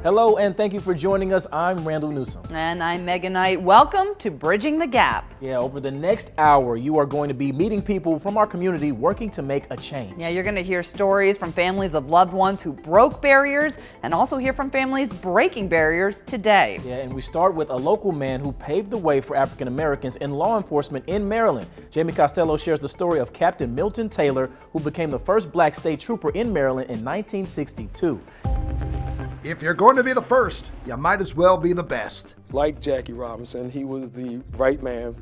Hello, and thank you for joining us. I'm Randall Newsom. And I'm Megan Knight. Welcome to Bridging the Gap. Yeah, over the next hour, you are going to be meeting people from our community working to make a change. Yeah, you're going to hear stories from families of loved ones who broke barriers and also hear from families breaking barriers today. Yeah, and we start with a local man who paved the way for African Americans in law enforcement in Maryland. Jamie Costello shares the story of Captain Milton Taylor, who became the first black state trooper in Maryland in 1962. If you're going to be the first, you might as well be the best. Like Jackie Robinson, he was the right man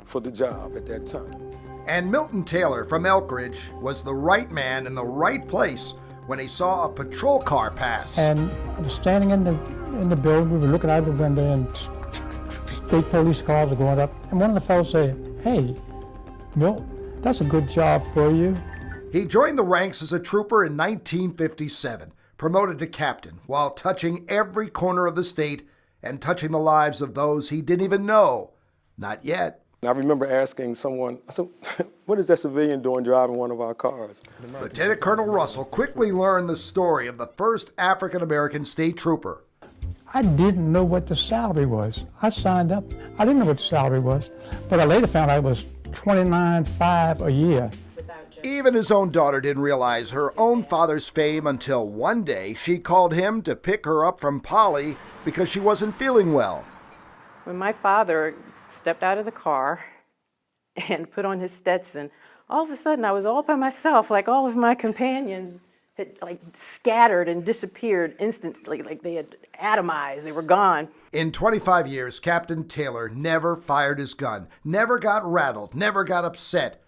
for the job at that time. And Milton Taylor from Elkridge was the right man in the right place when he saw a patrol car pass. And I was standing in the building, we were looking out the window, and state police cars were going up. And one of the fellows said, "Hey, Milton, that's a good job for you." He joined the ranks as a trooper in 1957. Promoted to captain while touching every corner of the state and touching the lives of those he didn't even know. Not yet. I remember asking someone, I said, what is that civilian doing driving one of our cars? Lieutenant Colonel Russell quickly learned the story of the first African-American state trooper. I didn't know what the salary was. I signed up. I didn't know what the salary was, but I later found out it was $29,500 a year. Even his own daughter didn't realize her own father's fame until one day she called him to pick her up from Polly because she wasn't feeling well. When my father stepped out of the car and put on his Stetson, all of a sudden I was all by myself, like all of my companions had scattered and disappeared instantly, like they had atomized, they were gone. In 25 years, Captain Taylor never fired his gun, never got rattled, never got upset.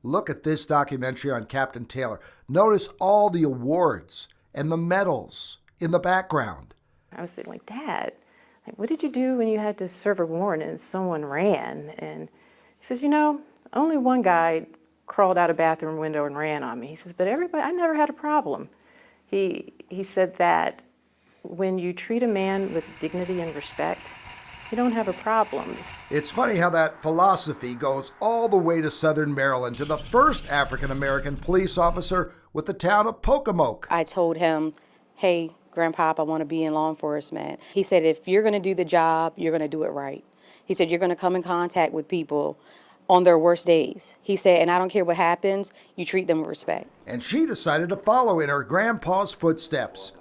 Look at this documentary on Captain Taylor. Notice all the awards and the medals in the background. I was sitting like, "Dad, what did you do when you had to serve a warrant and someone ran?" And he says, only one guy crawled out a bathroom window and ran on me. He says, but everybody, I never had a problem. He said that when you treat a man with dignity and respect, you don't have a problem. It's funny how that philosophy goes all the way to Southern Maryland to the first African-American police officer with the town of Pocomoke. I told him, "Hey, Grandpop, I want to be in law enforcement." He said, "If you're going to do the job, you're going to do it right." He said, "You're going to come in contact with people on their worst days." He said, "And I don't care what happens, you treat them with respect." And she decided to follow in her grandpa's footsteps.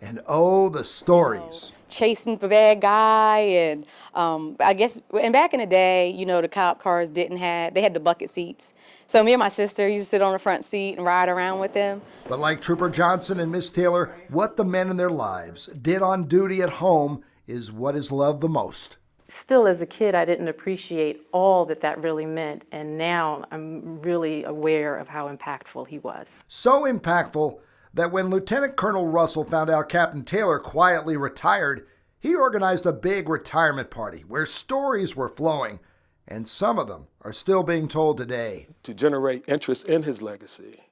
And oh, the stories. Chasing the bad guy, and I guess, and back in the day, the cop cars they had the bucket seats. So me and my sister used to sit on the front seat and ride around with them. But like Trooper Johnson and Miss Taylor, what the men in their lives did on duty at home is what is loved the most. Still, as a kid, I didn't appreciate all that really meant, and now I'm really aware of how impactful he was. So impactful that when Lieutenant Colonel Russell found out Captain Taylor quietly retired, he organized a big retirement party where stories were flowing, and some of them are still being told today. To generate interest in his legacy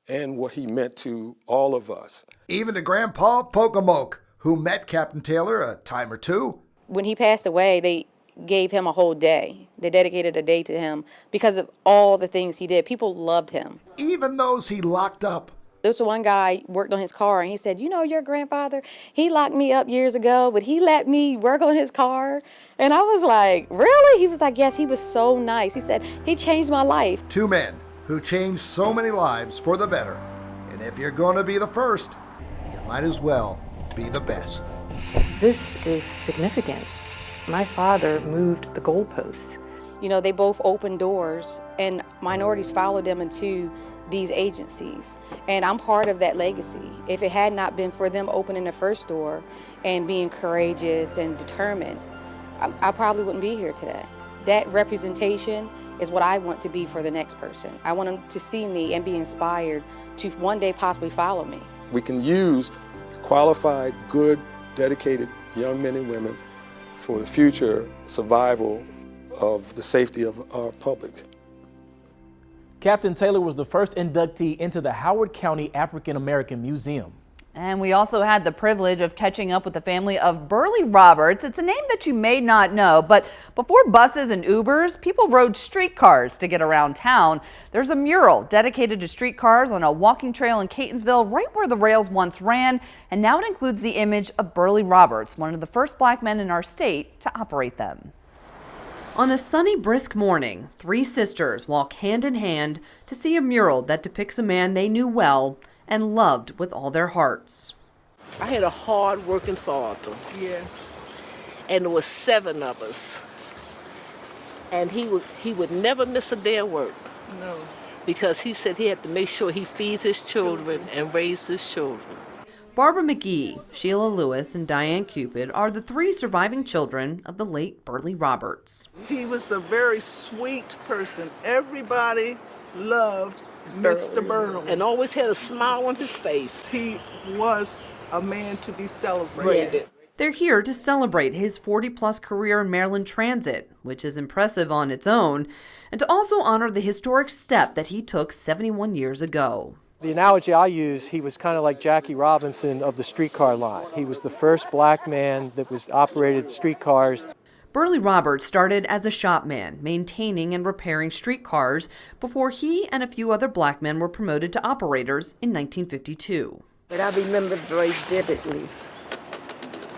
and what he meant to all of us. Even to Grandpa Pocomoke, who met Captain Taylor a time or two. When he passed away, they gave him a whole day. They dedicated a day to him because of all the things he did. People loved him. Even those he locked up. There was one guy worked on his car, and he said, "Your grandfather, he locked me up years ago, but he let me work on his car." And I was like, "Really?" He was like, "Yes, he was so nice." He said, "He changed my life." Two men who changed so many lives for the better. And if you're going to be the first, you might as well be the best. This is significant. My father moved the goalposts. They both opened doors, and minorities followed them into these agencies, and I'm part of that legacy. If it had not been for them opening the first door and being courageous and determined, I probably wouldn't be here today. That representation is what I want to be for the next person. I want them to see me and be inspired to one day possibly follow me. We can use qualified, good, dedicated young men and women for the future survival of the safety of our public. Captain Taylor was the first inductee into the Howard County African American Museum. And we also had the privilege of catching up with the family of Burley Roberts. It's a name that you may not know, but before buses and Ubers, people rode streetcars to get around town. There's a mural dedicated to streetcars on a walking trail in Catonsville, right where the rails once ran, and now it includes the image of Burley Roberts, one of the first black men in our state to operate them. On a sunny, brisk morning, three sisters walk hand in hand to see a mural that depicts a man they knew well and loved with all their hearts. I had a hard-working father. Yes. And there was 7 of us. And he would never miss a day of work. No. Because he said he had to make sure he feeds his children and raise his children. Barbara McGee, Sheila Lewis, and Diane Cupid are the 3 surviving children of the late Burley Roberts. He was a very sweet person. Everybody loved Mr. Burley. And always had a smile on his face. He was a man to be celebrated. Yes. They're here to celebrate his 40-plus career in Maryland Transit, which is impressive on its own, and to also honor the historic step that he took 71 years ago. The analogy I use, he was kind of like Jackie Robinson of the streetcar line. He was the first black man that was operated streetcars. Burley Roberts started as a shopman, maintaining and repairing streetcars before he and a few other black men were promoted to operators in 1952. But I remember very vividly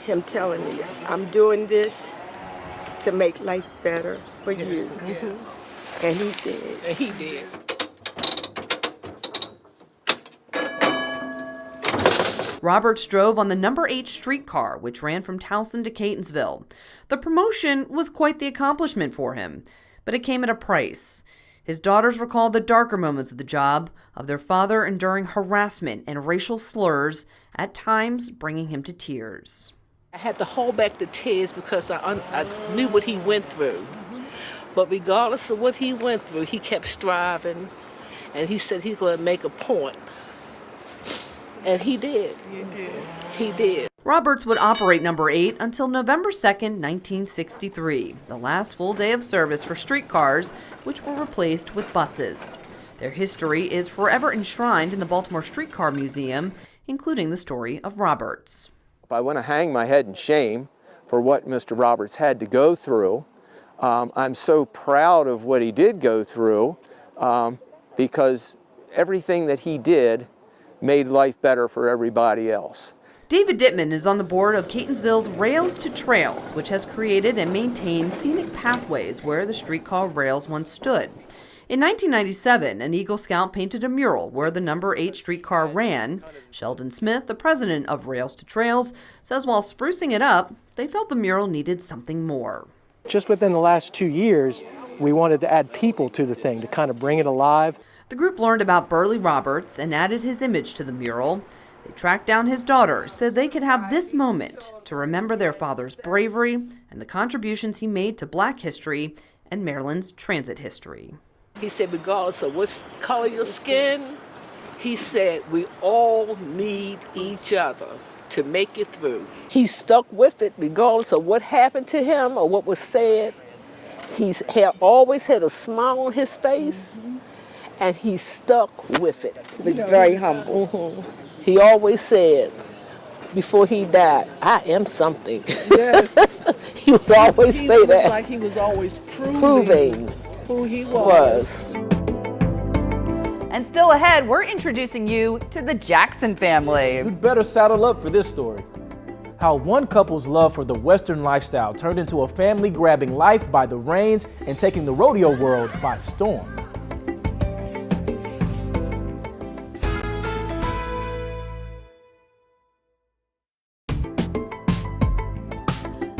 him telling me, I'm doing this to make life better for you. Mm-hmm. And he did. And he did. Roberts drove on the number 8 streetcar, which ran from Towson to Catonsville. The promotion was quite the accomplishment for him, but it came at a price. His daughters recall the darker moments of the job, of their father enduring harassment and racial slurs, at times bringing him to tears. I had to hold back the tears because I knew what he went through. But regardless of what he went through, he kept striving, and he said he's going to make a point. And he did. He did. He did. Roberts would operate number 8 until November 2nd, 1963, the last full day of service for streetcars, which were replaced with buses. Their history is forever enshrined in the Baltimore Streetcar Museum, including the story of Roberts. I want to hang my head in shame for what Mr. Roberts had to go through. I'm so proud of what he did go through because everything that he did made life better for everybody else. David Dittman is on the board of Catonsville's Rails to Trails, which has created and maintained scenic pathways where the streetcar rails once stood. In 1997, an Eagle Scout painted a mural where the number 8 streetcar ran. Sheldon Smith, the president of Rails to Trails, says while sprucing it up, they felt the mural needed something more. Just within the last 2 years, we wanted to add people to the thing to kind of bring it alive. The group learned about Burley Roberts and added his image to the mural. They tracked down his daughter so they could have this moment to remember their father's bravery and the contributions he made to black history and Maryland's transit history. He said, regardless of what color your skin, he said, we all need each other to make it through. He stuck with it regardless of what happened to him or what was said. He always had a smile on his face. And he stuck with it. He was very humble. Mm-hmm. He always said, before he died, I am something. Yes. He would always say that. Like he was always proving who he was. And still ahead, we're introducing you to the Jackson family. You'd better saddle up for this story. How one couple's love for the Western lifestyle turned into a family grabbing life by the reins and taking the rodeo world by storm.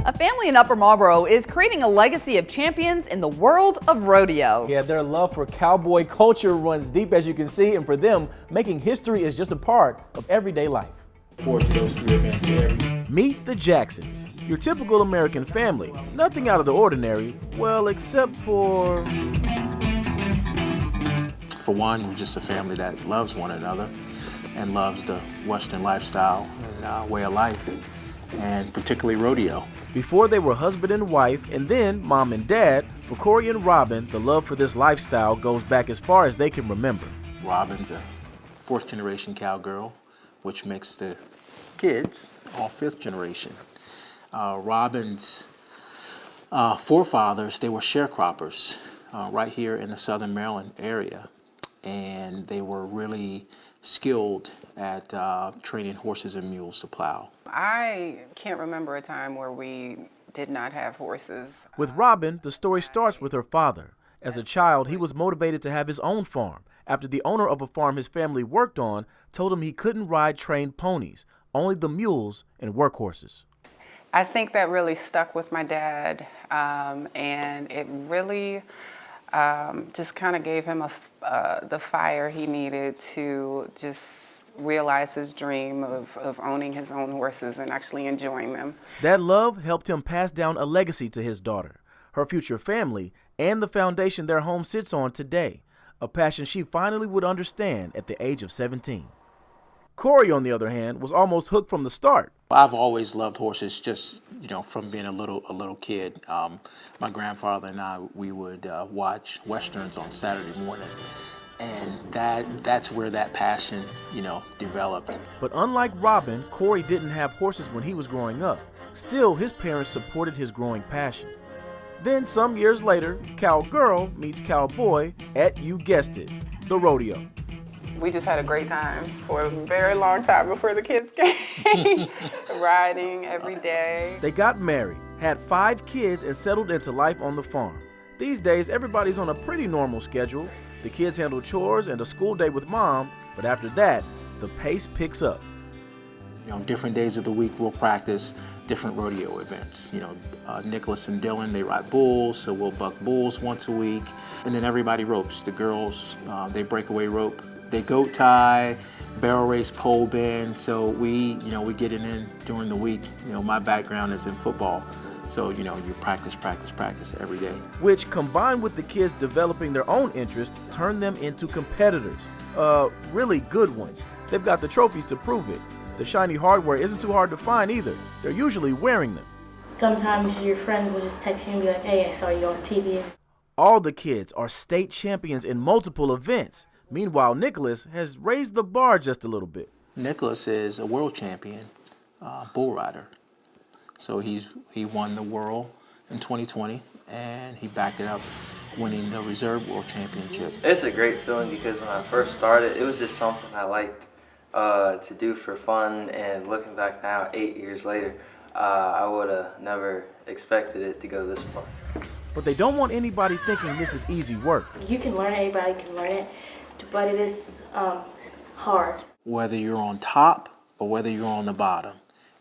A family in Upper Marlboro is creating a legacy of champions in the world of rodeo. Yeah, their love for cowboy culture runs deep, as you can see, and for them, making history is just a part of everyday life. Forward to those 3 events here. Meet the Jacksons, your typical American family. Nothing out of the ordinary, well, except for one, we're just a family that loves one another and loves the Western lifestyle and way of life, and particularly rodeo. Before they were husband and wife, and then mom and dad, for Corey and Robin, the love for this lifestyle goes back as far as they can remember. Robin's a 4th generation cowgirl. which makes the kids all fifth generation. Robin's forefathers, they were sharecroppers right here in the southern Maryland area, and they were really skilled at training horses and mules to plow. I can't remember a time where we did not have horses. With Robin, the story starts with her father. As a child, he was motivated to have his own farm after the owner of a farm his family worked on told him he couldn't ride trained ponies, only the mules and workhorses. I think that really stuck with my dad, and it really just kind of gave him the fire he needed to just realize his dream of owning his own horses and actually enjoying them. That love helped him pass down a legacy to his daughter, her future family, and the foundation their home sits on today, a passion she finally would understand at the age of 17. Corey, on the other hand, was almost hooked from the start. I've always loved horses, just from being a little kid. My grandfather and I, we would watch westerns on Saturday morning, and that's where that passion, developed. But unlike Robin, Corey didn't have horses when he was growing up. Still, his parents supported his growing passion. Then, some years later, cowgirl meets cowboy at, you guessed it, the rodeo. We just had a great time for a very long time before the kids came, riding every day. They got married, had 5 kids, and settled into life on the farm. These days, everybody's on a pretty normal schedule. The kids handle chores and a school day with mom, but after that, the pace picks up. Different days of the week we'll practice different rodeo events. Nicholas and Dylan, they ride bulls, so we'll buck bulls once a week. And then everybody ropes. The girls, they breakaway rope. They goat tie, barrel race, pole bend. So we get it in during the week. My background is in football. So, you practice every day. Which, combined with the kids developing their own interests, turn them into competitors. Really good ones. They've got the trophies to prove it. The shiny hardware isn't too hard to find either. They're usually wearing them. Sometimes your friends will just text you and be like, hey, I saw you on TV. All the kids are state champions in multiple events. Meanwhile, Nicholas has raised the bar just a little bit. Nicholas is a world champion bull rider. So he won the world in 2020, and he backed it up winning the reserve world championship. It's a great feeling because when I first started, it was just something I liked to do for fun, and looking back now, 8 years later, I would have never expected it to go this far. But they don't want anybody thinking this is easy work. You can learn it, anybody can learn it, but it is hard. Whether you're on top or whether you're on the bottom,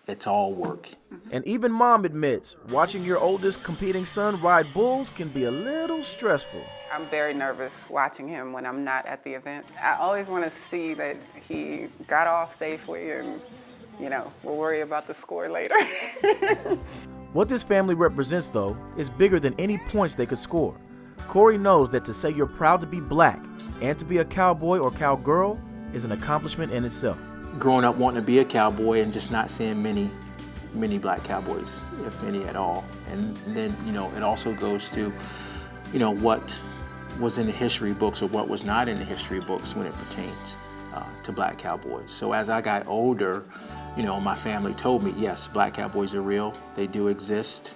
it's all work. And even mom admits, watching your oldest competing son ride bulls can be a little stressful. I'm very nervous watching him when I'm not at the event. I always want to see that he got off safely and, we'll worry about the score later. What this family represents, though, is bigger than any points they could score. Corey knows that to say you're proud to be black and to be a cowboy or cowgirl is an accomplishment in itself. Growing up wanting to be a cowboy and just not seeing many black cowboys, if any at all. And then, it also goes to, what was in the history books or what was not in the history books when it pertains to black cowboys. So as I got older, my family told me, yes, black cowboys are real. They do exist.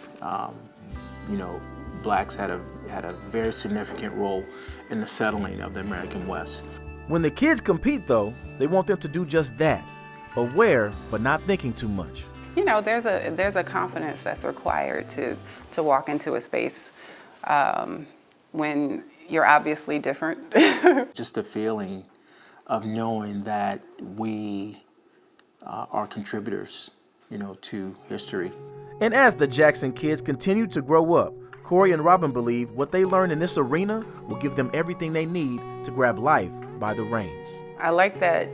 Blacks had a very significant role in the settling of the American West. When the kids compete, though, they want them to do just that. Aware, but not thinking too much. There's a confidence that's required to walk into a space when you're obviously different. Just the feeling of knowing that we are contributors, to history. And as the Jackson kids continue to grow up, Corey and Robin believe what they learn in this arena will give them everything they need to grab life by the reins. I like that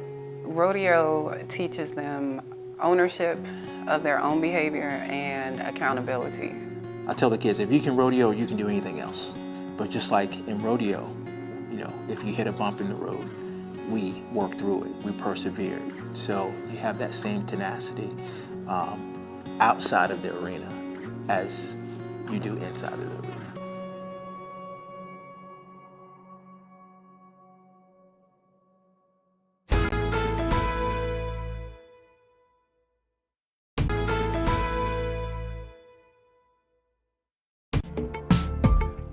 rodeo teaches them ownership of their own behavior and accountability. I tell the kids, if you can rodeo, you can do anything else. But just like in rodeo, if you hit a bump in the road, we work through it, we persevered. So you have that same tenacity outside of the arena as you do inside of the arena.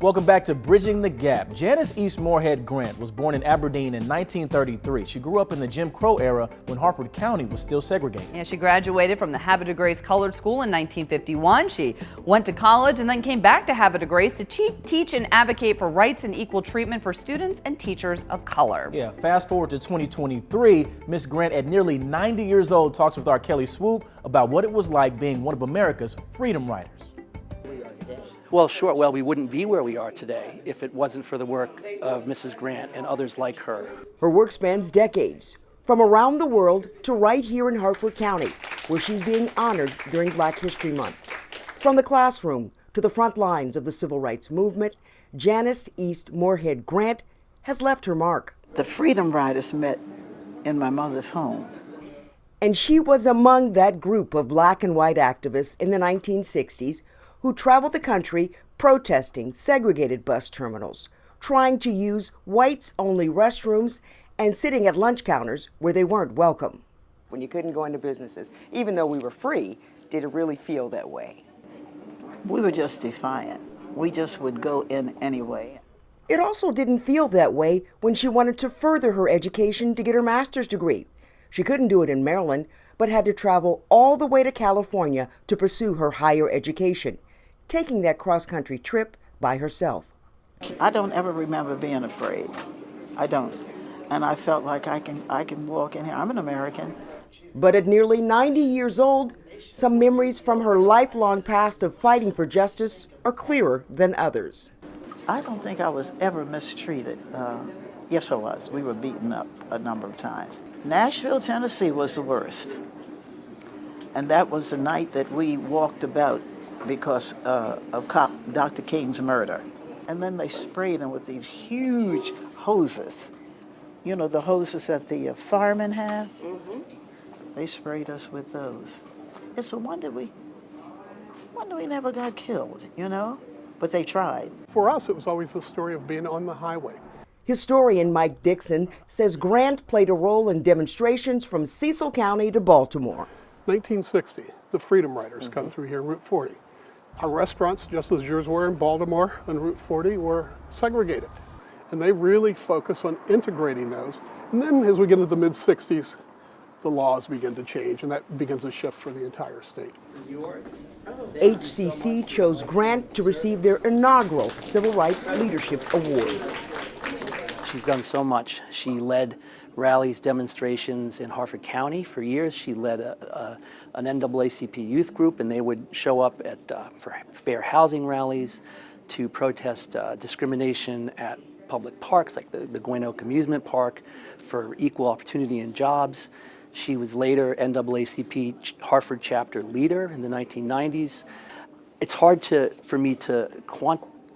Welcome back to Bridging the Gap. Janice East Moorhead Grant was born in Aberdeen in 1933. She grew up in the Jim Crow era when Harford County was still segregated. Yeah, she graduated from the Havre de Grace Colored School in 1951. She went to college and then came back to Havre de Grace to teach and advocate for rights and equal treatment for students and teachers of color. Yeah, fast forward to 2023, Miss Grant at nearly 90 years old talks with our Kelly Swoop about what it was like being one of America's freedom riders. Well, sure. Well, we wouldn't be where we are today if it wasn't for the work of Mrs. Grant and others like her. Her work spans decades, from around the world to right here in Harford County, where she's being honored during Black History Month. From the classroom to the front lines of the civil rights movement, Janice East Moorhead Grant has left her mark. The Freedom Riders met in my mother's home. And she was among that group of black and white activists in the 1960s who traveled the country protesting segregated bus terminals, trying to use whites-only restrooms, and sitting at lunch counters where they weren't welcome. When you couldn't go into businesses, even though we were free, did it really feel that way? We were just defiant. We just would go in anyway. It also didn't feel that way when she wanted to further her education to get her master's degree. She couldn't do it in Maryland, but had to travel all the way to California to pursue her higher education, taking that cross-country trip by herself. I don't ever remember being afraid. I don't. And I felt like I can walk in here. I'm an American. But at nearly 90 years old, some memories from her lifelong past of fighting for justice are clearer than others. I don't think I was ever mistreated. Yes, I was. We were beaten up a number of times. Nashville, Tennessee was the worst. And that was the night that we walked about because of Dr. King's murder. And then they sprayed him with these huge hoses. You know, the hoses that the firemen have? Mm-hmm. They sprayed us with those. It's a wonder we never got killed, you know? But they tried. For us, it was always the story of being on the highway. Historian Mike Dixon says Grant played a role in demonstrations from Cecil County to Baltimore. 1960, the Freedom Riders come through here, Route 40. Our restaurants, just as yours were in Baltimore on Route 40, were segregated. And they really focus on integrating those. And then as we get into the mid-60s, the laws begin to change, and that begins a shift for the entire state. HCC chose Grant to receive their inaugural Civil Rights Leadership Award. She's done so much. She led rallies, demonstrations in Harford County for years. She led an NAACP youth group, and they would show up for fair housing rallies to protest discrimination at public parks like the Gwynn Oak Amusement Park for equal opportunity in jobs. She was later NAACP Harford chapter leader in the 1990s. It's hard for me to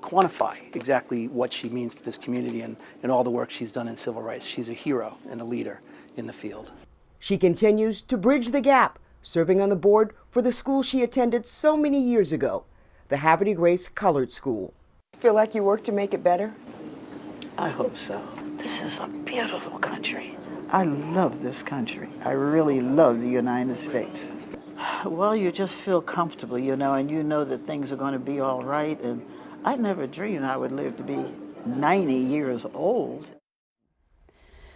quantify exactly what she means to this community and all the work she's done in civil rights. She's a hero and a leader in the field. She continues to bridge the gap, serving on the board for the school she attended so many years ago, the Havre de Grace Colored School. Feel like you work to make it better? I hope so. This is a beautiful country. I love this country. I really love the United States. Well, you just feel comfortable, you know, and you know that things are going to be all right. And I never dreamed I would live to be 90 years old.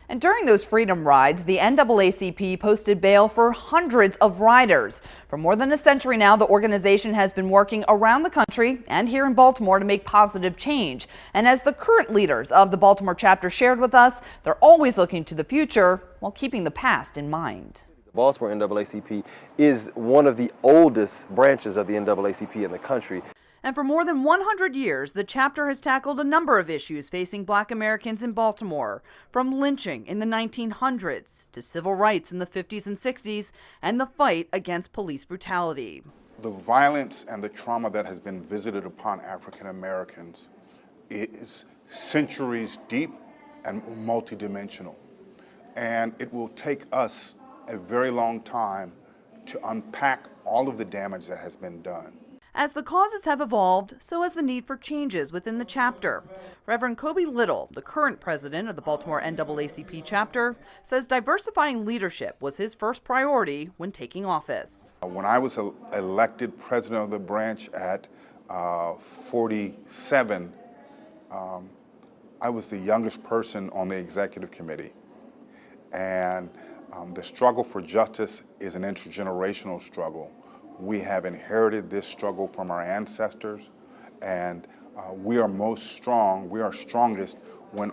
And during those freedom rides, the NAACP posted bail for hundreds of riders. For more than a century now, the organization has been working around the country and here in Baltimore to make positive change. And as the current leaders of the Baltimore chapter shared with us, they're always looking to the future while keeping the past in mind. The Baltimore NAACP is one of the oldest branches of the NAACP in the country. And for more than 100 years, the chapter has tackled a number of issues facing Black Americans in Baltimore, from lynching in the 1900s to civil rights in the 50s and 60s and the fight against police brutality. The violence and the trauma that has been visited upon African Americans is centuries deep and multidimensional. And it will take us a very long time to unpack all of the damage that has been done. As the causes have evolved, so has the need for changes within the chapter. Reverend Kobe Little, the current president of the Baltimore NAACP chapter, says diversifying leadership was his first priority when taking office. When I was elected president of the branch at 47, I was the youngest person on the executive committee, and the struggle for justice is an intergenerational struggle. We have inherited this struggle from our ancestors, and we are strongest when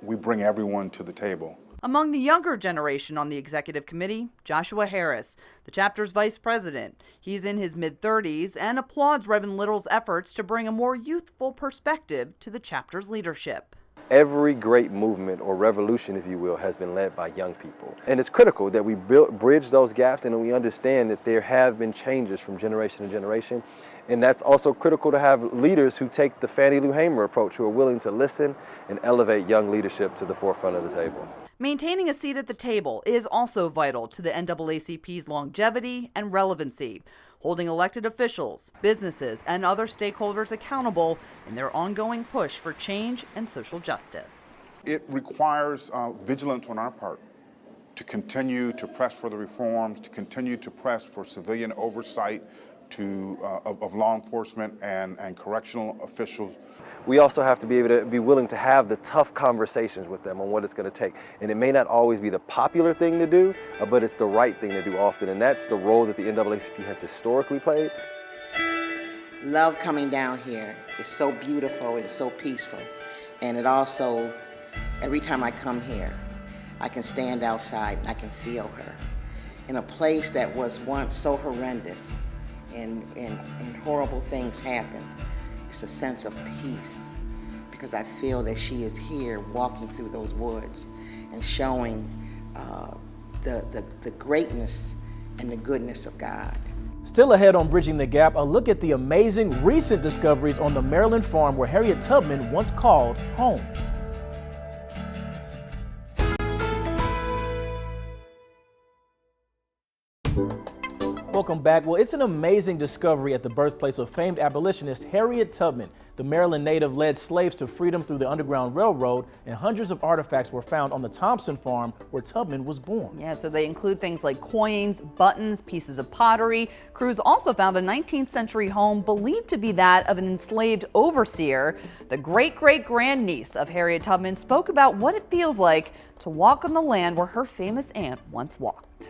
we bring everyone to the table. Among the younger generation on the executive committee, Joshua Harris, the chapter's vice president. He's in his mid-30s and applauds Reverend Little's efforts to bring a more youthful perspective to the chapter's leadership. Every great movement or revolution, if you will, has been led by young people. And it's critical that we bridge those gaps and we understand that there have been changes from generation to generation. And that's also critical to have leaders who take the Fannie Lou Hamer approach, who are willing to listen and elevate young leadership to the forefront of the table. Maintaining a seat at the table is also vital to the NAACP's longevity and relevancy, holding elected officials, businesses, and other stakeholders accountable in their ongoing push for change and social justice. It requires vigilance on our part to continue to press for the reforms, to continue to press for civilian oversight of law enforcement and correctional officials. We also have to be able to be willing to have the tough conversations with them on what it's going to take. And it may not always be the popular thing to do, but it's the right thing to do often. And that's the role that the NAACP has historically played. Love coming down here. It's so beautiful, it's so peaceful. And it also, every time I come here, I can stand outside and I can feel her. In a place that was once so horrendous and horrible things happened, it's a sense of peace, because I feel that she is here walking through those woods and showing the greatness and the goodness of God. Still ahead on Bridging the Gap, a look at the amazing recent discoveries on the Maryland farm where Harriet Tubman once called home. Welcome back. Well, it's an amazing discovery at the birthplace of famed abolitionist Harriet Tubman. The Maryland native led slaves to freedom through the Underground Railroad, and hundreds of artifacts were found on the Thompson farm where Tubman was born. Yeah, so they include things like coins, buttons, pieces of pottery. Crews also found a 19th century home believed to be that of an enslaved overseer. The great-great-grandniece of Harriet Tubman spoke about what it feels like to walk on the land where her famous aunt once walked.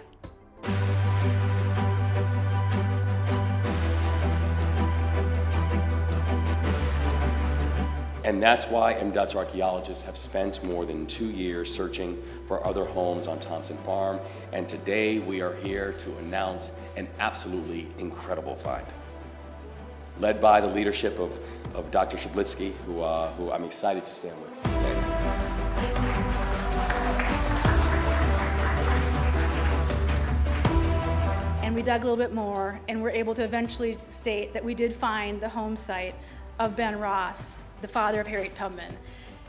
And that's why MDOT's archaeologists have spent more than 2 years searching for other homes on Thompson Farm. And today we are here to announce an absolutely incredible find. Led by the leadership of Dr. Shablitsky, who I'm excited to stand with today. And we dug a little bit more and were able to eventually state that we did find the home site of Ben Ross, the father of Harriet Tubman.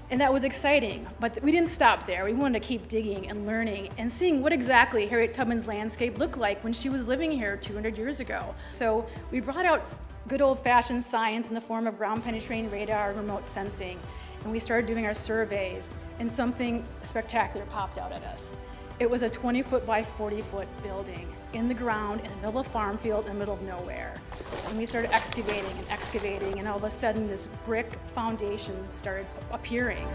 And that was exciting, but we didn't stop there. We wanted to keep digging and learning and seeing what exactly Harriet Tubman's landscape looked like when she was living here 200 years ago. So we brought out good old-fashioned science in the form of ground-penetrating radar and remote sensing, and we started doing our surveys, and something spectacular popped out at us. It was a 20-foot by 40-foot building in the ground in the middle of a farm field in the middle of nowhere. And we started excavating, and all of a sudden this brick foundation started appearing.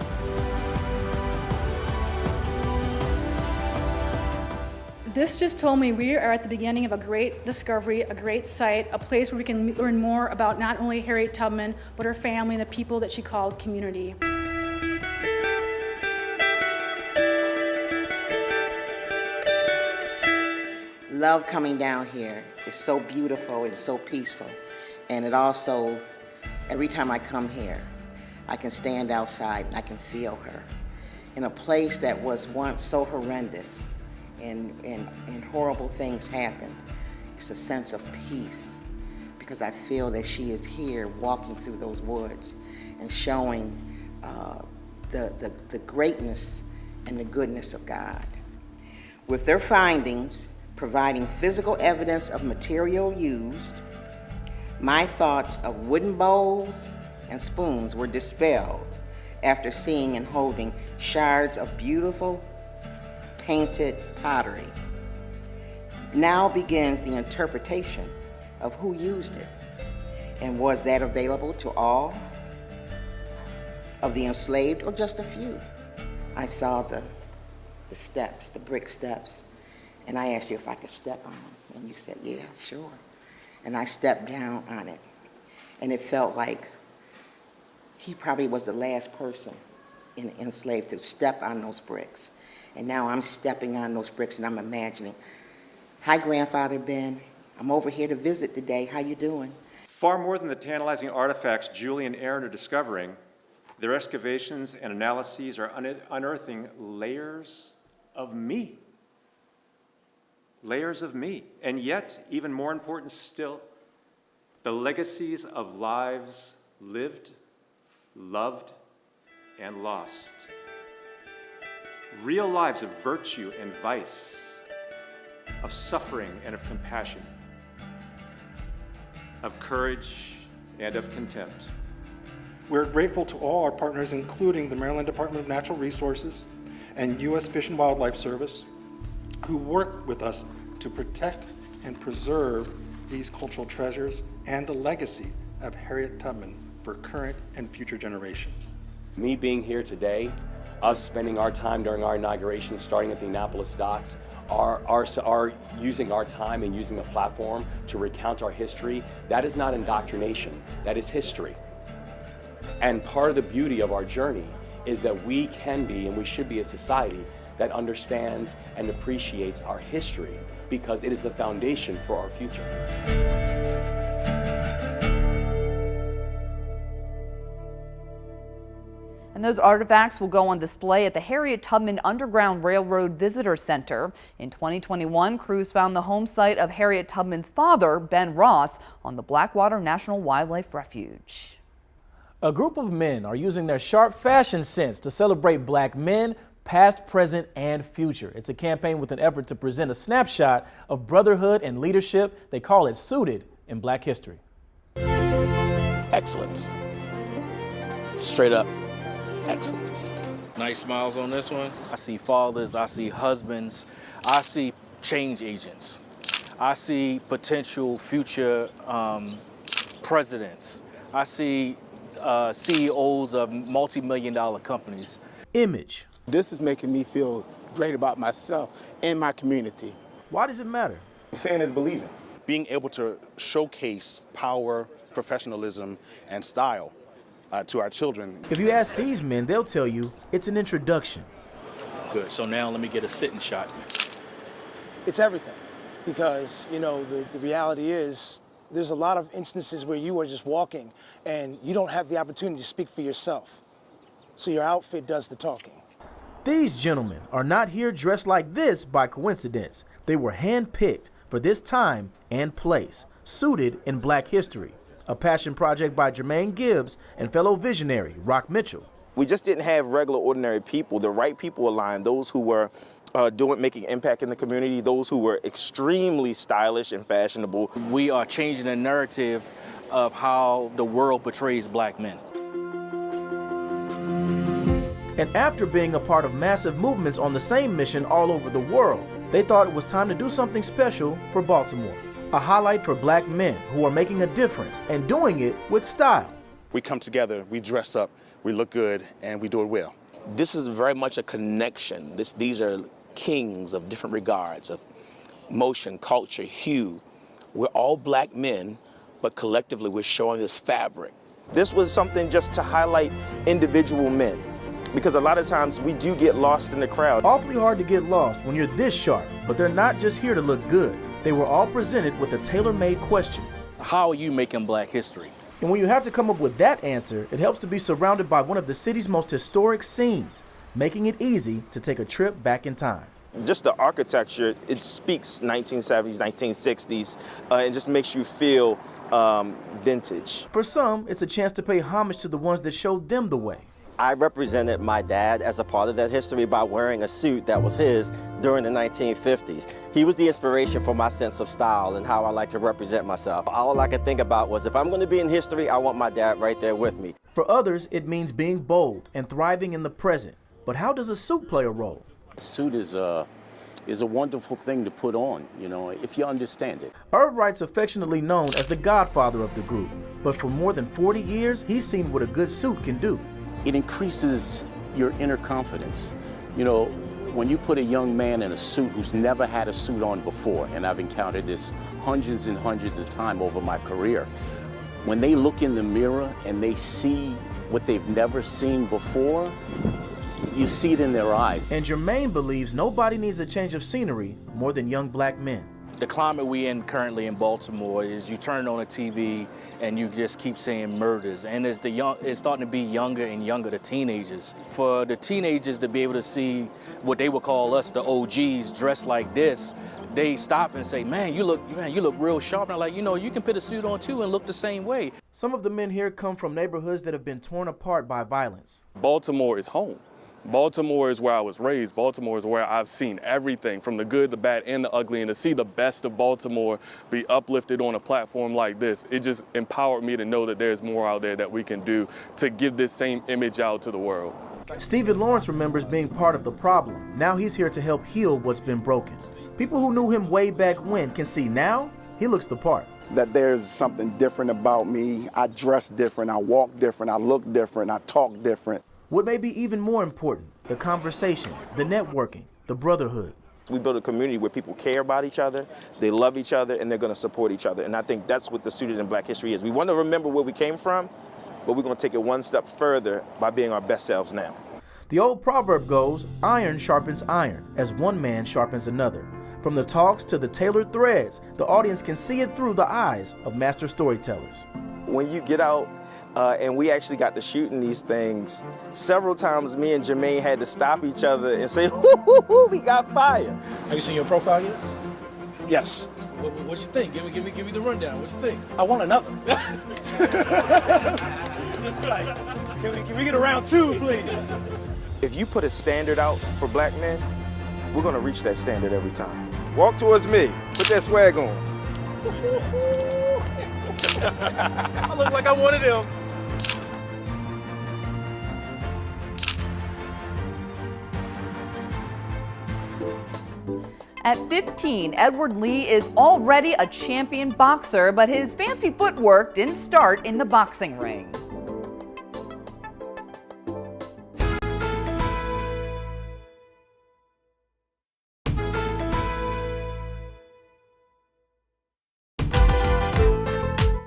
This just told me we are at the beginning of a great discovery, a great site, a place where we can learn more about not only Harriet Tubman, but her family and the people that she called community. Love coming down here. It's so beautiful, it's so peaceful. And it also, every time I come here, I can stand outside and I can feel her. In a place that was once so horrendous and horrible things happened, it's a sense of peace, because I feel that she is here walking through those woods and showing the greatness and the goodness of God. With their findings, providing physical evidence of material used, my thoughts of wooden bowls and spoons were dispelled after seeing and holding shards of beautiful painted pottery. Now begins the interpretation of who used it, and was that available to all? of the enslaved, or just a few. I saw the steps, the brick steps, and I asked you if I could step on them, and you said, yeah, sure. And I stepped down on it, and it felt like he probably was the last person enslaved to step on those bricks. And now I'm stepping on those bricks, and I'm imagining, hi, Grandfather Ben. I'm over here to visit today. How you doing? Far more than the tantalizing artifacts Julie and Aaron are discovering, their excavations and analyses are unearthing layers of me. Layers of me. And yet, even more important still, the legacies of lives lived, loved, and lost. Real lives of virtue and vice, of suffering and of compassion, of courage and of contempt. We're grateful to all our partners, including the Maryland Department of Natural Resources and U.S. Fish and Wildlife Service, who work with us to protect and preserve these cultural treasures and the legacy of Harriet Tubman for current and future generations. Me being here today, us spending our time during our inauguration, starting at the Annapolis docks, are using our time and using the platform to recount our history. That is not indoctrination, that is history. And part of the beauty of our journey is that we can be, and we should be, a society that understands and appreciates our history, because it is the foundation for our future. And those artifacts will go on display at the Harriet Tubman Underground Railroad Visitor Center. In 2021, crews found the home site of Harriet Tubman's father, Ben Ross, on the Blackwater National Wildlife Refuge. A group of men are using their sharp fashion sense to celebrate black men, past, present, and future. It's a campaign with an effort to present a snapshot of brotherhood and leadership. They call it Suited in Black History. Excellence. Straight up excellence. Nice smiles on this one. I see fathers, I see husbands, I see change agents. I see potential future presidents. I see CEOs of multi-million-dollar companies. Image. This is making me feel great about myself and my community. Why does it matter? Seeing is believing. Being able to showcase power, professionalism, and style to our children. If you ask these men, they'll tell you it's an introduction. Good, so now let me get a sitting shot. It's everything, because, you know, the reality is there's a lot of instances where you are just walking and you don't have the opportunity to speak for yourself. So your outfit does the talking. These gentlemen are not here dressed like this by coincidence. They were handpicked for this time and place, Suited in Black History, a passion project by Jermaine Gibbs and fellow visionary Rock Mitchell. We just didn't have regular, ordinary people. The right people aligned, those who were making impact in the community, those who were extremely stylish and fashionable. We are changing the narrative of how the world portrays black men. And after being a part of massive movements on the same mission all over the world, they thought it was time to do something special for Baltimore. A highlight for black men who are making a difference and doing it with style. We come together, we dress up, we look good, and we do it well. This is very much a connection. These are kings of different regards, of motion, culture, hue. We're all black men, but collectively we're showing this fabric. This was something just to highlight individual men, because a lot of times we do get lost in the crowd. Awfully hard to get lost when you're this sharp, but they're not just here to look good. They were all presented with a tailor-made question. How are you making black history? And when you have to come up with that answer, it helps to be surrounded by one of the city's most historic scenes, making it easy to take a trip back in time. Just the architecture, it speaks 1970s, 1960s, and just makes you feel vintage. For some, it's a chance to pay homage to the ones that showed them the way. I represented my dad as a part of that history by wearing a suit that was his during the 1950s. He was the inspiration for my sense of style and how I like to represent myself. All I could think about was, if I'm going to be in history, I want my dad right there with me. For others, it means being bold and thriving in the present. But how does a suit play a role? A suit is a wonderful thing to put on, you know, if you understand it. Irv Wright's affectionately known as the godfather of the group, but for more than 40 years, he's seen what a good suit can do. it increases your inner confidence. You know, when you put a young man in a suit who's never had a suit on before, and I've encountered this hundreds and hundreds of times over my career, when they look in the mirror and they see what they've never seen before, you see it in their eyes. And Jermaine believes nobody needs a change of scenery more than young black men. The climate we in currently in Baltimore is you turn on a TV and you just keep seeing murders. And it's starting to be younger and younger, the teenagers. For the teenagers to be able to see what they would call us, the OGs, dressed like this, they stop and say, man, you look real sharp. And I'm like, you know, you can put a suit on too and look the same way. Some of the men here come from neighborhoods that have been torn apart by violence. Baltimore is home. Baltimore is where I was raised. Baltimore is where I've seen everything from the good, the bad, and the ugly. And to see the best of Baltimore be uplifted on a platform like this, it just empowered me to know that there's more out there that we can do to give this same image out to the world. Stephen Lawrence remembers being part of the problem. Now he's here to help heal what's been broken. People who knew him way back when can see now he looks the part. That there's something different about me. I dress different, I walk different, I look different, I talk different. What may be even more important, the conversations, the networking, the brotherhood. We build a community where people care about each other, they love each other, and they're going to support each other. And I think that's what the Suited in Black history is. We want to remember where we came from, but we're going to take it one step further by being our best selves now. The old proverb goes, iron sharpens iron, as one man sharpens another. From the talks to the tailored threads, the audience can see it through the eyes of master storytellers. When you get out, and we actually got to shooting these things, several times me and Jermaine had to stop each other and say, hoo, we got fire. Have you seen your profile yet? Yes. What you think? Give me the rundown. What you think? I want another. Can we get a round two, please? If you put a standard out for black men, we're gonna reach that standard every time. Walk towards me, put that swag on. I look like I'm one of them. At 15, Edward Lee is already a champion boxer, but his fancy footwork didn't start in the boxing ring.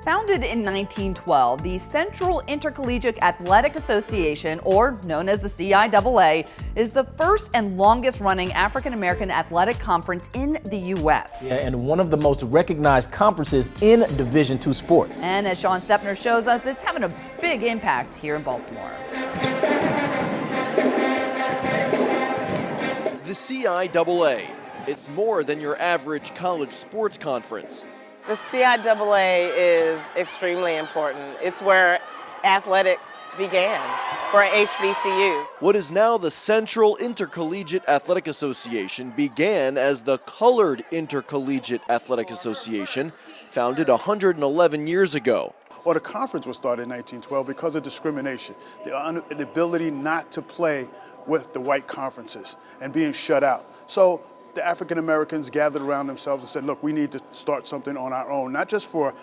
Founded in 1912, the Central Intercollegiate Athletic Association, or known as the CIAA, is the first and longest-running African-American athletic conference in the U.S. Yeah, and one of the most recognized conferences in Division II sports. And as Sean Stepner shows us, it's having a big impact here in Baltimore. The CIAA. It's more than your average college sports conference. The CIAA is extremely important. It's where athletics began for HBCUs. What is now the Central Intercollegiate Athletic Association began as the Colored Intercollegiate Athletic Association, founded 111 years ago. Well, the conference was started in 1912 because of discrimination, the ability not to play with the white conferences and being shut out. So the African Americans gathered around themselves and said, look, we need to start something on our own, not just for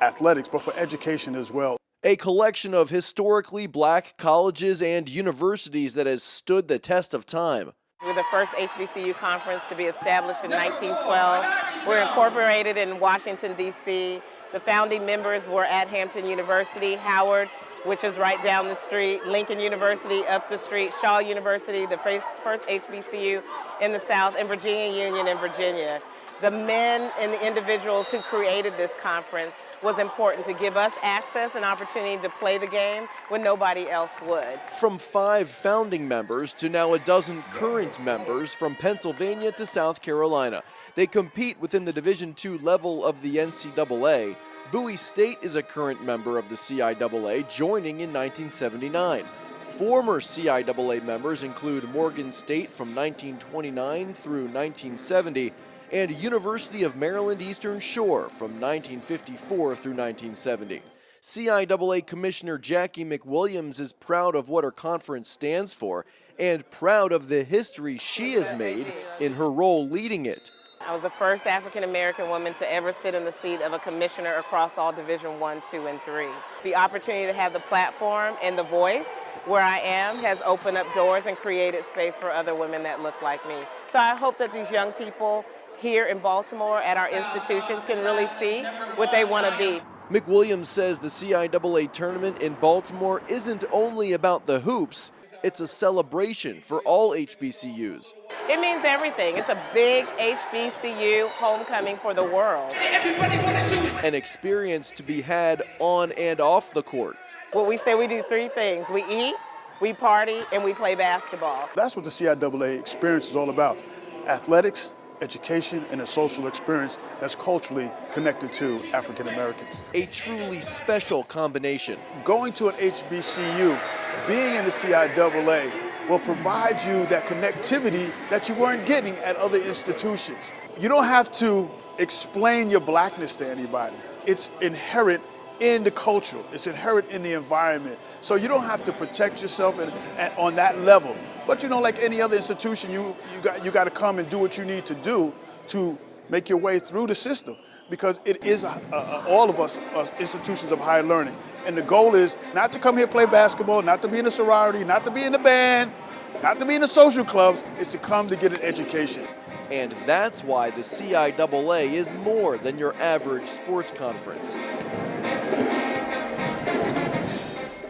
athletics, but for education as well. A collection of historically black colleges and universities that has stood the test of time. We're the first HBCU conference to be established in 1912. We're incorporated in Washington, D.C. The founding members were at Hampton University, Howard, which is right down the street, Lincoln University up the street, Shaw University, the first HBCU in the South, and Virginia Union in Virginia. The men and the individuals who created this conference was important to give us access and opportunity to play the game when nobody else would. From 5 founding members to now a dozen current members from Pennsylvania to South Carolina. They compete within the Division II level of the NCAA. Bowie State is a current member of the CIAA, joining in 1979. Former CIAA members include Morgan State from 1929 through 1970 and University of Maryland Eastern Shore from 1954 through 1970. CIAA Commissioner Jackie McWilliams is proud of what her conference stands for and proud of the history she has made in her role leading it. I was the first African-American woman to ever sit in the seat of a commissioner across all Division I, II, and III. The opportunity to have the platform and the voice where I am has opened up doors and created space for other women that look like me. So I hope that these young people here in Baltimore at our institutions can really see what they want to be. McWilliams says the CIAA tournament in Baltimore isn't only about the hoops, it's a celebration for all HBCUs. It means everything. It's a big HBCU homecoming for the world. An experience to be had on and off the court. What we say, we do three things. We eat, we party, and we play basketball. That's what the CIAA experience is all about. Athletics, education, and a social experience that's culturally connected to African Americans. A truly special combination. Going to an HBCU, being in the CIAA, will provide you that connectivity that you weren't getting at other institutions. You don't have to explain your blackness to anybody. It's inherent in the culture. It's inherent in the environment. So you don't have to protect yourself and on that level. But you know, like any other institution, you got to come and do what you need to do to make your way through the system, because it is all of us institutions of higher learning. And the goal is not to come here play basketball, not to be in a sorority, not to be in the band, not to be in the social clubs. It's to come to get an education. And that's why the CIAA is more than your average sports conference.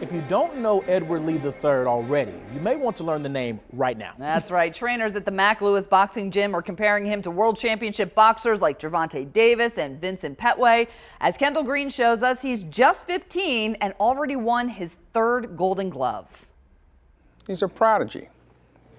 If you don't know Edward Lee III already, you may want to learn the name right now. That's right. Trainers at the Mac Lewis Boxing Gym are comparing him to world championship boxers like Gervonta Davis and Vincent Petway. As Kendall Green shows us, he's just 15 and already won his third Golden Glove. He's a prodigy.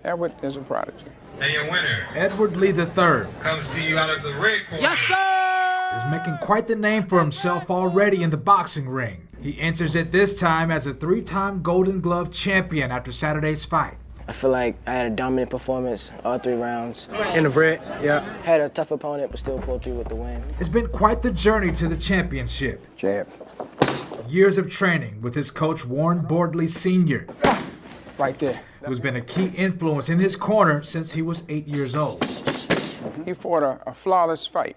Edward is a prodigy. And your winner, Edward Lee III, comes to you out of the red corner. Yes, sir! Is making quite the name for himself already in the boxing ring. He enters it this time as a 3-time Golden Glove champion after Saturday's fight. I feel like I had a dominant performance all 3 rounds. In the red, yeah. Had a tough opponent, but still pulled through with the win. It's been quite the journey to the championship. Jab. Years of training with his coach Warren Bordley Sr., right there, who's been a key influence in his corner since he was 8 years old. He fought a flawless fight.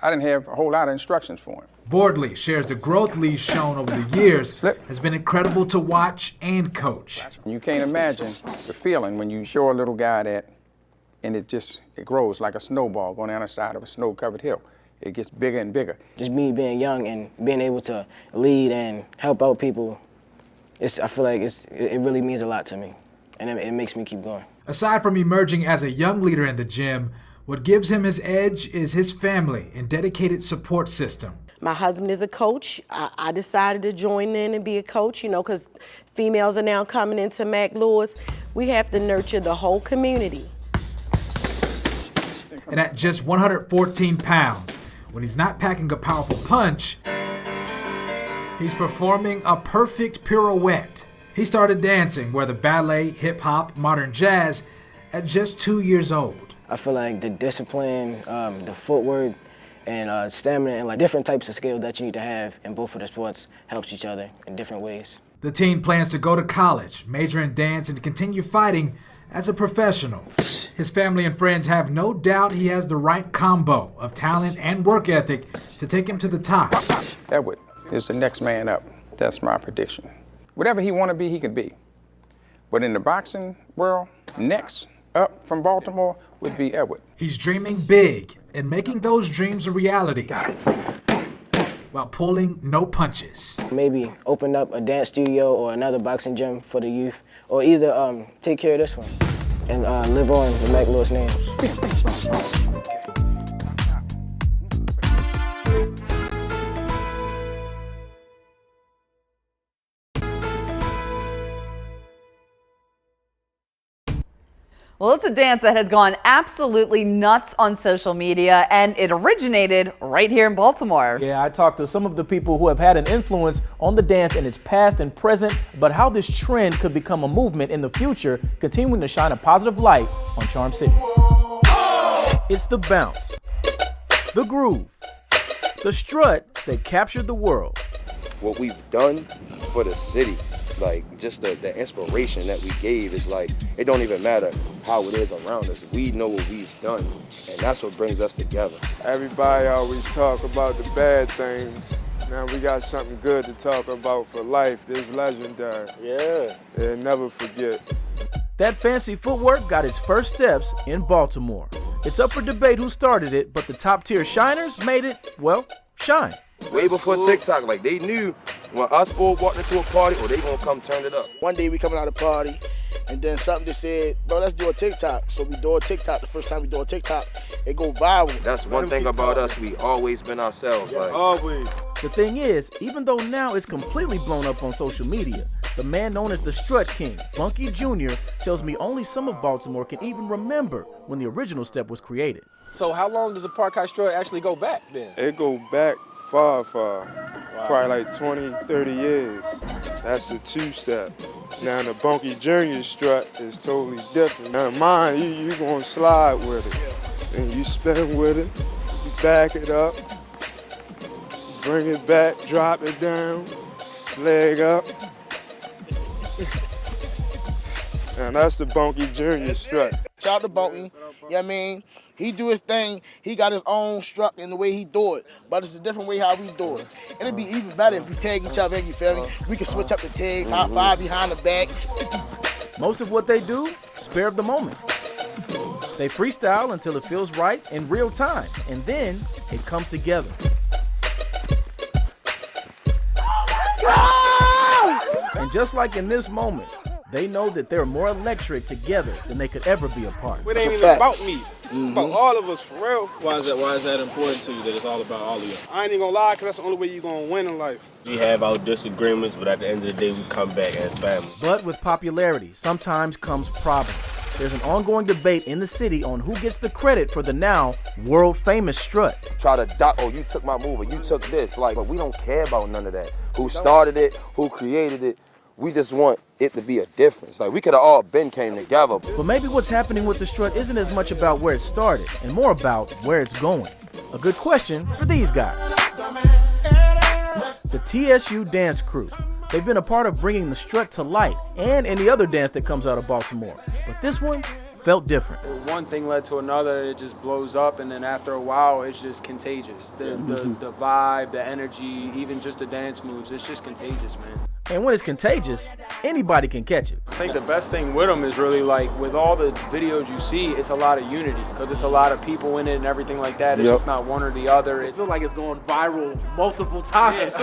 I didn't have a whole lot of instructions for him. Bordley shares the growth Lee's shown over the years has been incredible to watch and coach. You can't imagine the feeling when you show a little guy that, and it grows like a snowball going down the side of a snow-covered hill. It gets bigger and bigger. Just me being young and being able to lead and help out people, I feel like it really means a lot to me, and it makes me keep going. Aside from emerging as a young leader in the gym, what gives him his edge is his family and dedicated support system. My husband is a coach. I decided to join in and be a coach, you know, because females are now coming into Mac Lewis. We have to nurture the whole community. And at just 114 pounds, when he's not packing a powerful punch, he's performing a perfect pirouette. He started dancing, whether ballet, hip-hop, modern jazz, at just 2 years old. I feel like the discipline, the footwork, and stamina, and like different types of skills that you need to have in both of the sports helps each other in different ways. The teen plans to go to college, major in dance, and continue fighting as a professional. His family and friends have no doubt he has the right combo of talent and work ethic to take him to the top. Edward is the next man up. That's my prediction. Whatever he want to be, he can be. But in the boxing world, next up from Baltimore would be Edward. He's dreaming big and making those dreams a reality while pulling no punches. Maybe open up a dance studio or another boxing gym for the youth, or either take care of this one and live on the Mac Lewis name. Well, it's a dance that has gone absolutely nuts on social media, and it originated right here in Baltimore. Yeah, I talked to some of the people who have had an influence on the dance in its past and present, but how this trend could become a movement in the future, continuing to shine a positive light on Charm City. It's the bounce, the groove, the strut that captured the world. What we've done for the city, like just the inspiration that we gave is like, it don't even matter how it is around us. We know what we've done, and that's what brings us together. Everybody always talk about the bad things, Now we got something good to talk about for life. This legendary. Yeah. And never forget. That fancy footwork got its first steps in Baltimore. It's up for debate who started it, but the top-tier shiners made it, well, shine. Way before TikTok, like they knew when us four walked into a party, or they gonna come turn it up. One day we coming out of the party, and then something just said, bro, let's do a TikTok. So we do a TikTok. The first time we do a TikTok, it go viral. That's one thing about us, we always been ourselves. Like. Always. The thing is, even though now it's completely blown up on social media, the man known as the Strut King, Bunky Jr., tells me only some of Baltimore can even remember when the original step was created. So how long does the Park Strut actually go back then? It go back far. Wow. Probably like 20, 30 years. That's the two-step. Now the Bunky Jr. strut is totally different. Now mine, you gonna slide with it. And you spin with it, you back it up, bring it back, drop it down, leg up. And that's the Bunky Jr. strut. Shout out to Bunky, you know what I mean? He do his thing, he got his own strut in the way he do it, but it's a different way how we do it. It'd be even better if we tag each other, you feel me? We can switch up the tags, high five behind the back. Most of what they do, spare of the moment. They freestyle until it feels right in real time, and then it comes together. And just like in this moment, they know that they're more electric together than they could ever be apart. It ain't even about me. It's about all of us, for real. Why is that important to you, that it's all about all of you? I ain't even gonna lie, because that's the only way you're gonna win in life. We have our disagreements, but at the end of the day, we come back as family. But with popularity, sometimes comes problems. There's an ongoing debate in the city on who gets the credit for the now world-famous strut. Try to oh, you took my move, or you took this. Like, but we don't care about none of that. Who started it, who created it. We just want it to be a difference. Like, we could have all been came together. But maybe what's happening with the strut isn't as much about where it started and more about where it's going. A good question for these guys. The TSU Dance Crew. They've been a part of bringing the strut to light and any other dance that comes out of Baltimore. But this one felt different. One thing led to another, it just blows up, and then after a while, it's just contagious. The vibe, the energy, even just the dance moves, it's just contagious, man. And when it's contagious, anybody can catch it. I think the best thing with them is really, like, with all the videos you see, it's a lot of unity, because it's a lot of people in it and everything like that. It's just not one or the other. It feels like it's going viral multiple times.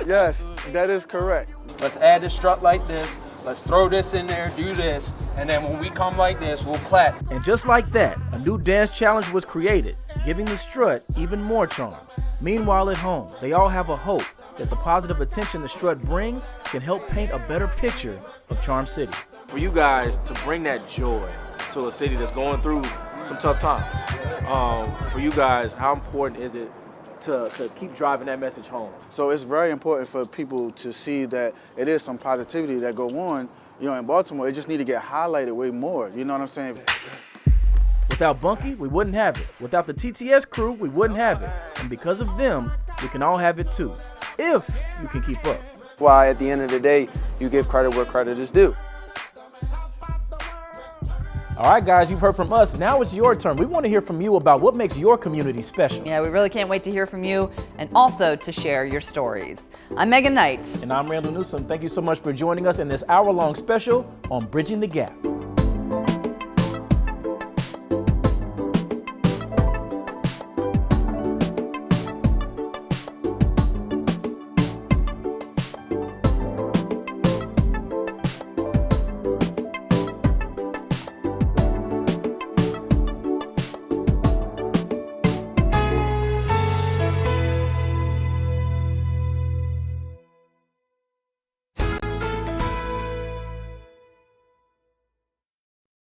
Yes, that is correct. Let's add the strut like this. Let's throw this in there, do this, and then when we come like this, we'll clap. And just like that, a new dance challenge was created, giving the strut even more charm. Meanwhile, at home, they all have a hope that the positive attention the strut brings can help paint a better picture of Charm City. For you guys to bring that joy to a city that's going through some tough times, for you guys, how important is it to keep driving that message home? So it's very important for people to see that it is some positivity that go on, you know, in Baltimore. It just need to get highlighted way more, you know what I'm saying? Without Bunky, we wouldn't have it. Without the TTS crew, we wouldn't have it. And because of them, we can all have it too, if you can keep up. Why, at the end of the day, you give credit where credit is due. All right, guys, you've heard from us. Now it's your turn. We want to hear from you about what makes your community special. Yeah, we really can't wait to hear from you and also to share your stories. I'm Megan Knight. And I'm Randall Newsom. Thank you so much for joining us in this hour-long special on Bridging the Gap.